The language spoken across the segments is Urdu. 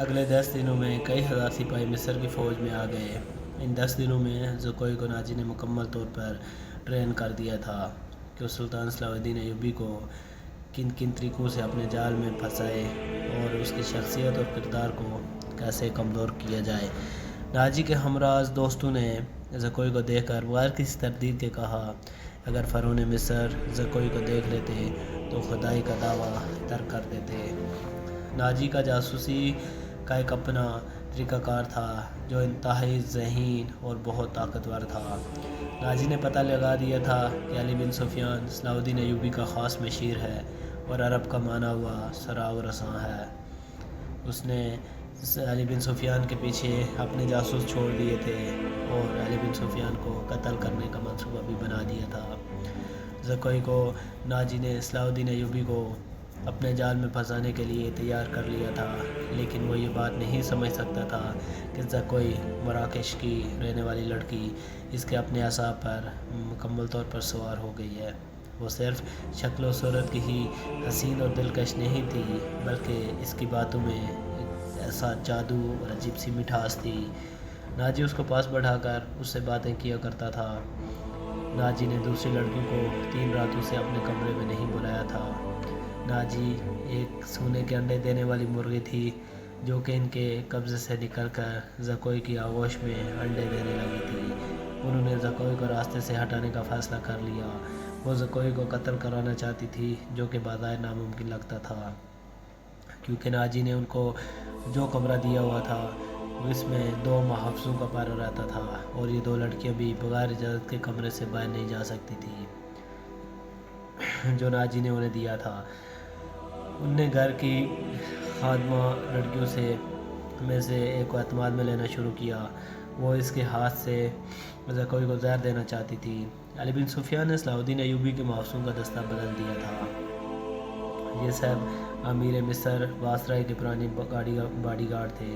اگلے 10 دنوں میں کئی ہزار سپاہی مصر کی فوج میں آ گئے۔ ان 10 دنوں میں زکوئی کو ناجی نے مکمل طور پر ٹرین کر دیا تھا کہ وہ سلطان صلاح الدین ایوبی کو کن کن طریقوں سے اپنے جال میں پھنسائے اور اس کی شخصیت اور کردار کو کیسے کمزور کیا جائے۔ ناجی کے ہمراز دوستوں نے زکوئی کو دیکھ کر بغیر کسی تردید کے کہا، اگر فرعون مصر زکوئی کو دیکھ لیتے تو خدائی کا دعویٰ ترک کر دیتے۔ ناجی کا جاسوسی کا ایک اپنا طریقہ کار تھا جو انتہائی ذہین اور بہت طاقتور تھا۔ ناجی نے پتہ لگا دیا تھا کہ علی بن سفیان صلاح الدین ایوبی کا خاص مشیر ہے اور عرب کا مانا ہوا سراء و رساں ہے۔ اس نے علی بن سفیان کے پیچھے اپنے جاسوس چھوڑ دیے تھے اور علی بن سفیان کو قتل کرنے کا منصوبہ بھی بنا دیا تھا۔ زکوئی کو ناجی نے صلاح الدین ایوبی کو اپنے جال میں پھنسانے کے لیے تیار کر لیا تھا، لیکن وہ یہ بات نہیں سمجھ سکتا تھا کہ زکوئی مراکش کی رہنے والی لڑکی اس کے اپنے اعصاب پر مکمل طور پر سوار ہو گئی ہے۔ وہ صرف شکل و صورت کی ہی حسین اور دلکش نہیں تھی بلکہ اس کی باتوں میں ایسا جادو اور عجیب سی مٹھاس تھی۔ ناجی اس کو پاس بڑھا کر اس سے باتیں کیا کرتا تھا۔ ناجی نے دوسری لڑکیوں کو 3 راتوں سے اپنے کمرے میں نہیں بلایا تھا۔ ناجی ایک سونے کے انڈے دینے والی مرغی تھی جو کہ ان کے قبضے سے نکل کر زکوئی کی آغوش میں انڈے دینے لگی تھی۔ انہوں نے زکوئی کو راستے سے ہٹانے کا فیصلہ کر لیا۔ وہ زکوئی کو قتل کرانا چاہتی تھی جو کہ بظاہر ناممکن لگتا تھا، کیونکہ ناجی نے ان کو جو کمرہ دیا ہوا تھا اس میں 2 محافظوں کا پہرا رہتا تھا اور یہ 2 لڑکیاں بھی بغیر اجازت کے کمرے سے باہر نہیں جا سکتی تھی جو ناجی نے انہیں دیا تھا۔ ان نے گھر کی خادمہ لڑکیوں میں سے ایک کو اعتماد میں لینا شروع کیا۔ وہ اس کے ہاتھ سے زکوئی کو زہر دینا چاہتی تھی۔ علی بن سفیان نے صلاح الدین ایوبی کے محافظوں کا دستہ بدل دیا تھا۔ یہ سب امیر مصر واسرائے کے پرانے باڈی گارڈ تھے۔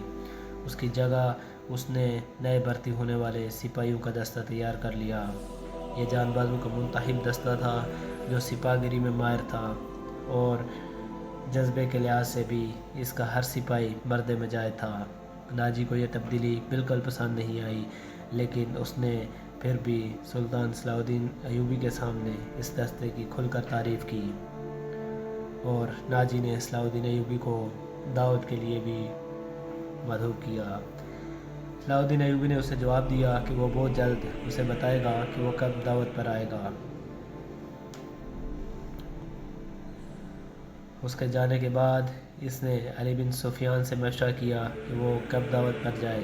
اس کی جگہ اس نے نئے بھرتی ہونے والے سپاہیوں کا دستہ تیار کر لیا۔ یہ جان بازوں کا منتخب دستہ تھا جو سپاہ گیری میں ماہر تھا اور جذبے کے لحاظ سے بھی اس کا ہر سپاہی مرد مجاہد تھا۔ ناجی کو یہ تبدیلی بالکل پسند نہیں آئی، لیکن اس نے پھر بھی سلطان صلاح الدین ایوبی کے سامنے اس دستے کی کھل کر تعریف کی اور ناجی نے صلاح الدین ایوبی کو دعوت کے لیے بھی مدعو کیا۔ صلاح الدین ایوبی نے اسے جواب دیا کہ وہ بہت جلد اسے بتائے گا کہ وہ کب دعوت پر آئے گا۔ اس کے جانے کے بعد اس نے علی بن سفیان سے مشورہ کیا کہ وہ کب دعوت پر جائے۔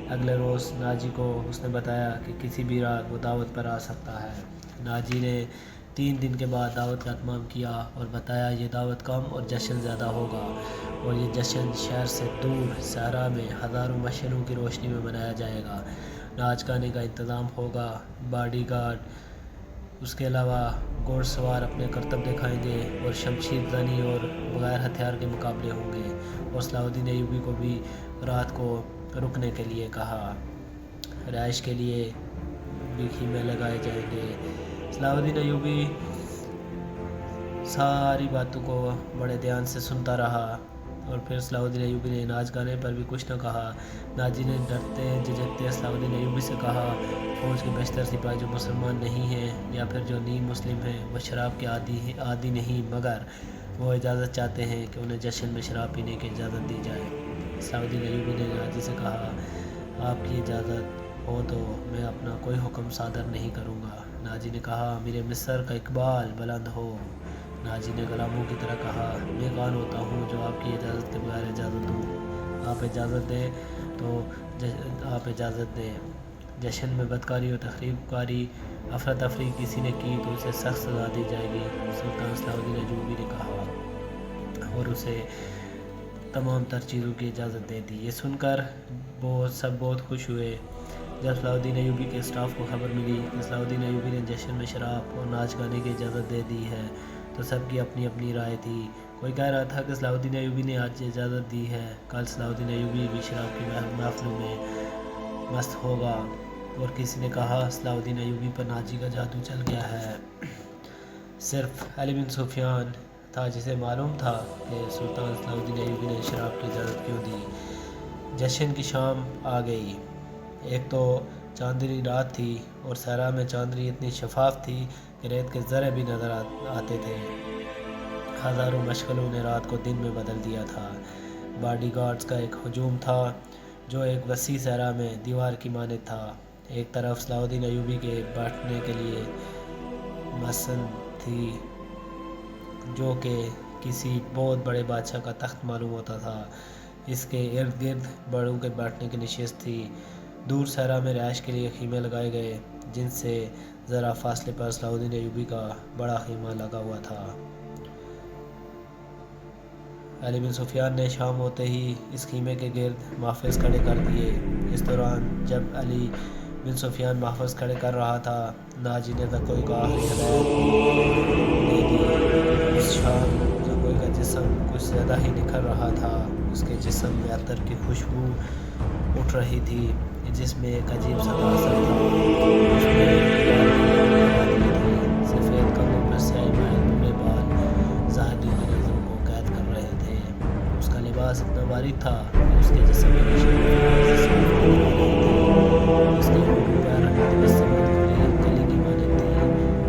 اگلے روز ناجی کو اس نے بتایا کہ کسی بھی رات وہ دعوت پر آ سکتا ہے۔ ناجی نے 3 دن کے بعد دعوت کا اہتمام کیا اور بتایا یہ دعوت کم اور جشن زیادہ ہوگا اور یہ جشن شہر سے دور صحرا میں ہزاروں مشعلوں کی روشنی میں منایا جائے گا۔ ناچ گانے کا انتظام ہوگا، باڈی گارڈ اس کے علاوہ گھوڑ سوار اپنے کرتب دکھائیں گے اور شمشیر زنی اور بغیر ہتھیار کے مقابلے ہوں گے۔ اور صلاح الدین ایوبی کو بھی رات کو رکنے کے لیے کہا۔ رہائش کے لیے بھی خیمے لگائے جائیں گے۔ صلاح الدین ایوبی ساری باتوں کو بڑے دھیان سے سنتا رہا اور پھر صلاح الدین ایوبی نے ناچ گانے پر بھی کچھ نہ کہا۔ ناجی نے ڈرتے جھجکتے صلاح الدین ایوبی سے کہا، فوج کے بیشتر سپاہی جو مسلمان نہیں ہیں یا پھر جو نیم مسلم ہیں وہ شراب کے عادی نہیں، مگر وہ اجازت چاہتے ہیں کہ انہیں جشن میں شراب پینے کی اجازت دی جائے۔ صلاح الدین ایوبی نے ناجی سے کہا، آپ کی اجازت ہو تو میں اپنا کوئی حکم صادر نہیں کروں گا۔ ناجی نے کہا، امیر مصر کا اقبال بلند ہو۔ ناجی نے غلاموں کی طرح کہا، میں کون ہوتا ہوں جو آپ کی اجازت کے بغیر اجازت دوں؟ آپ اجازت دیں تو آپ اجازت دیں۔ جشن میں بدکاری اور تخریب کاری افراتفری کسی نے کی تو اسے سخت سزا دی جائے گی۔ سلطان صلاح الدین ایوبی نے کہا اور اسے تمام تر چیزوں کی اجازت دے دی۔ یہ سن کر سب بہت خوش ہوئے۔ جب صلاح الدین ایوبی کے اسٹاف کو خبر ملی کہ صلاح الدین ایوبی نے جشن میں شراب اور ناچ گانے کی اجازت دے دی ہے تو سب کی اپنی اپنی رائے تھی۔ کوئی کہہ رہا تھا کہ صلاح الدین ایوبی نے آج اجازت دی ہے، کل صلاح الدین ایوبی بھی شراب کی محفلوں میں مست ہوگا، اور کسی نے کہا صلاح الدین ایوبی پر ناجی کا جادو چل گیا ہے۔ صرف علی بن سفیان تھا جسے معلوم تھا کہ سلطان صلاح الدین ایوبی نے شراب کی اجازت کیوں دی۔ جشن کی شام آ گئی۔ ایک تو چاندنی رات تھی اور صحرا میں چاندنی اتنی شفاف تھی کہ ریت کے ذرے بھی نظر آتے تھے۔ ہزاروں مشغلوں نے رات کو دن میں بدل دیا تھا۔ باڈی گارڈز کا ایک ہجوم تھا جو ایک وسیع صحرا میں دیوار کی مانند تھا۔ ایک طرف صلاح الدین ایوبی کے بیٹھنے کے لیے مسند تھی جو کہ کسی بہت بڑے بادشاہ کا تخت معلوم ہوتا تھا۔ اس کے ارد گرد بڑوں کے بیٹھنے کی نشست تھی۔ دور صحرا میں رہائش کے لیے خیمے لگائے گئے جن سے ذرا فاصلے پر صلاح الدین ایوبی کا بڑا خیمہ لگا ہوا تھا۔ علی بن سفیان نے شام ہوتے ہی اس خیمے کے گرد محافظ کھڑے کر دیے۔ اس دوران جب علی بن سفیان محافظ کھڑے کر رہا تھا، ناجی نے زکوئی کو آخری ہدایت دے دی۔ اس شام زکوئی کا جسم کچھ زیادہ ہی نکھر رہا تھا۔ اس کے جسم میں عطر کی خوشبو اٹھ رہی تھی جس میں ایک عجیب سا تاثر تھا۔ اس نے بال لگا دیے تھے، سفید کندھوں پر سیاہی مائل بوڑھے بال ظاہری کی نظروں کو قید کر رہے تھے۔ اس کا لباس اتنا باریک تھا کہ اس کے جسم میں اس کے ہونٹوں پر تبسم کھلی کلی کی مانند تھی۔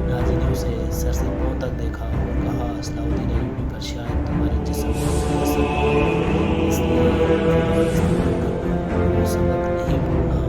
ناجی نے اسے سر سے پاؤں تک دیکھا اور کہا، صلاح الدین ایوبی پر شاید تمہارے جسم میں اثر ہو، اس لیے وہ سبق نہیں بھولنا